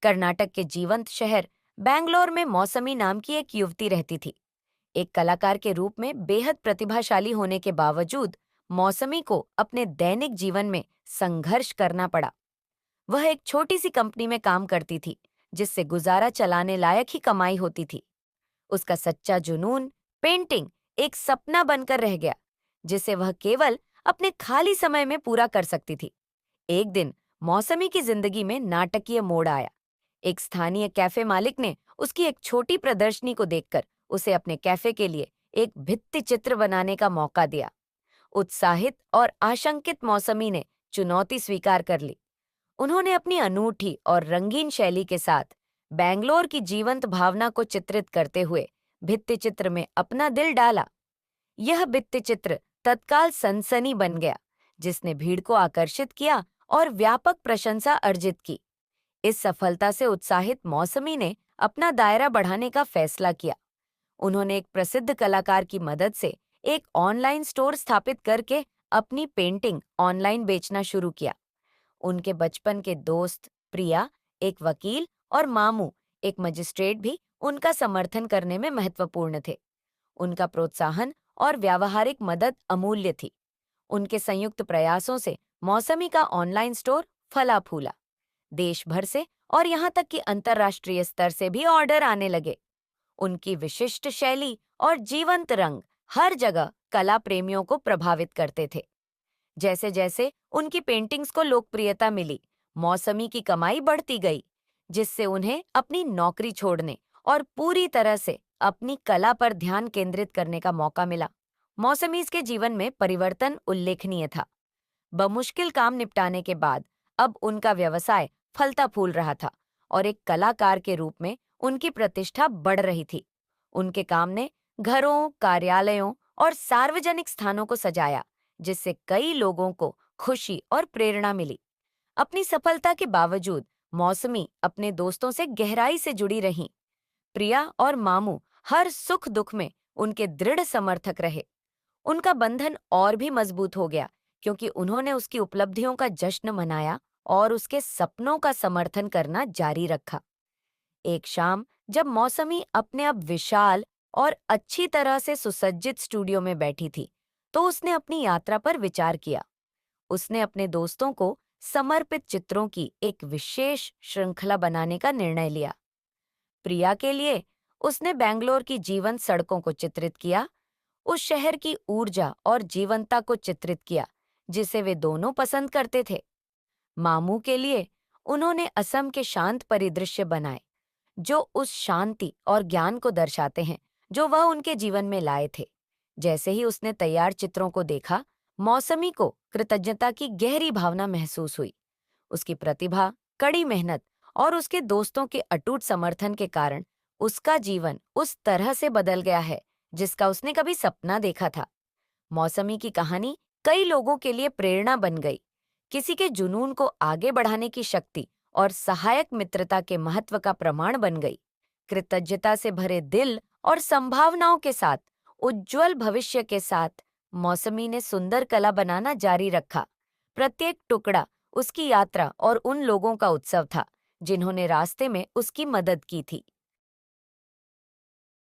कर्नाटक के जीवंत शहर बैंगलोर में मौसमी नाम की एक युवती रहती थी। एक कलाकार के रूप में बेहद प्रतिभाशाली होने के बावजूद मौसमी को अपने दैनिक जीवन में संघर्ष करना पड़ा। वह एक छोटी सी कंपनी में काम करती थी, जिससे गुजारा चलाने लायक ही कमाई होती थी। उसका सच्चा जुनून, पेंटिंग, एक सपना बनकर रह गया, जिसे वह केवल अपने खाली समय में पूरा कर सकती थी। एक दिन मौसमी की जिंदगी में नाटकीय मोड़ आया। एक स्थानीय कैफे मालिक ने उसकी एक छोटी प्रदर्शनी को देखकर उसे अपने कैफे के लिए एक भित्ति चित्र बनाने का मौका दिया। उत्साहित और आशंकित मौसमी ने चुनौती स्वीकार कर ली। उन्होंने अपनी अनूठी और रंगीन शैली के साथ बैंगलोर की जीवंत भावना को चित्रित करते हुए भित्ति चित्र में अपना दिल डाला। यह भित्ति चित्र तत्काल सनसनी बन गया, जिसने भीड़ को आकर्षित किया और व्यापक प्रशंसा अर्जित की। इस सफलता से उत्साहित मौसमी ने अपना दायरा बढ़ाने का फैसला किया। उन्होंने एक प्रसिद्ध कलाकार की मदद से एक ऑनलाइन स्टोर स्थापित करके अपनी पेंटिंग ऑनलाइन बेचना शुरू किया। उनके बचपन के दोस्त प्रिया, एक वकील, और मामू, एक मजिस्ट्रेट भी उनका समर्थन करने में महत्वपूर्ण थे। उनका प्रोत्साहन और व्यावहारिक मदद अमूल्य थी। उनके संयुक्त प्रयासों से मौसमी का ऑनलाइन स्टोर फला फूला। देश भर से और यहाँ तक कि अंतर्राष्ट्रीय स्तर से भी ऑर्डर आने लगे। उनकी विशिष्ट शैली और जीवंत रंग हर जगह कला प्रेमियों को प्रभावित करते थे। जैसे जैसे उनकी पेंटिंग्स को लोकप्रियता मिली, मौसमी की कमाई बढ़ती गई, जिससे उन्हें अपनी नौकरी छोड़ने और पूरी तरह से अपनी कला पर ध्यान केंद्रित करने का मौका मिला। मौसमी के जीवन में परिवर्तन उल्लेखनीय था। बमुश्किल काम निपटाने के बाद अब उनका व्यवसाय फलता फूल रहा था और एक कलाकार के रूप में उनकी प्रतिष्ठा बढ़ रही थी। उनके काम ने घरों, कार्यालयों और सार्वजनिक स्थानों को सजाया, जिससे कई लोगों को खुशी और प्रेरणा मिली। अपनी सफलता के बावजूद मौसमी अपने दोस्तों से गहराई से जुड़ी रहीं। प्रिया और मामू हर सुख दुख में उनके दृढ़ समर्थक रहे। उनका बंधन और भी मजबूत हो गया, क्योंकि उन्होंने उसकी उपलब्धियों का जश्न मनाया और उसके सपनों का समर्थन करना जारी रखा। एक शाम जब मौसमी अपने अब विशाल और अच्छी तरह से सुसज्जित स्टूडियो में बैठी थी, तो उसने अपनी यात्रा पर विचार किया। उसने अपने दोस्तों को समर्पित चित्रों की एक विशेष श्रृंखला बनाने का निर्णय लिया। प्रिया के लिए उसने बैंगलोर की जीवंत सड़कों को चित्रित किया, उस शहर की ऊर्जा और जीवंतता को चित्रित किया जिसे वे दोनों पसंद करते थे। मामू के लिए उन्होंने असम के शांत परिदृश्य बनाए, जो उस शांति और ज्ञान को दर्शाते हैं जो वह उनके जीवन में लाए थे। जैसे ही उसने तैयार चित्रों को देखा, मौसमी को कृतज्ञता की गहरी भावना महसूस हुई। उसकी प्रतिभा, कड़ी मेहनत और उसके दोस्तों के अटूट समर्थन के कारण उसका जीवन उस तरह से बदल गया है जिसका उसने कभी सपना देखा था। मौसमी की कहानी कई लोगों के लिए प्रेरणा बन गई। किसी के जुनून को आगे बढ़ाने की शक्ति और सहायक मित्रता के महत्व का प्रमाण बन गई। कृतज्ञता से भरे दिल और संभावनाओं के साथ, उज्जवल भविष्य के साथ, मौसमी ने सुंदर कला बनाना जारी रखा। प्रत्येक टुकड़ा उसकी यात्रा और उन लोगों का उत्सव था जिन्होंने रास्ते में उसकी मदद की थी।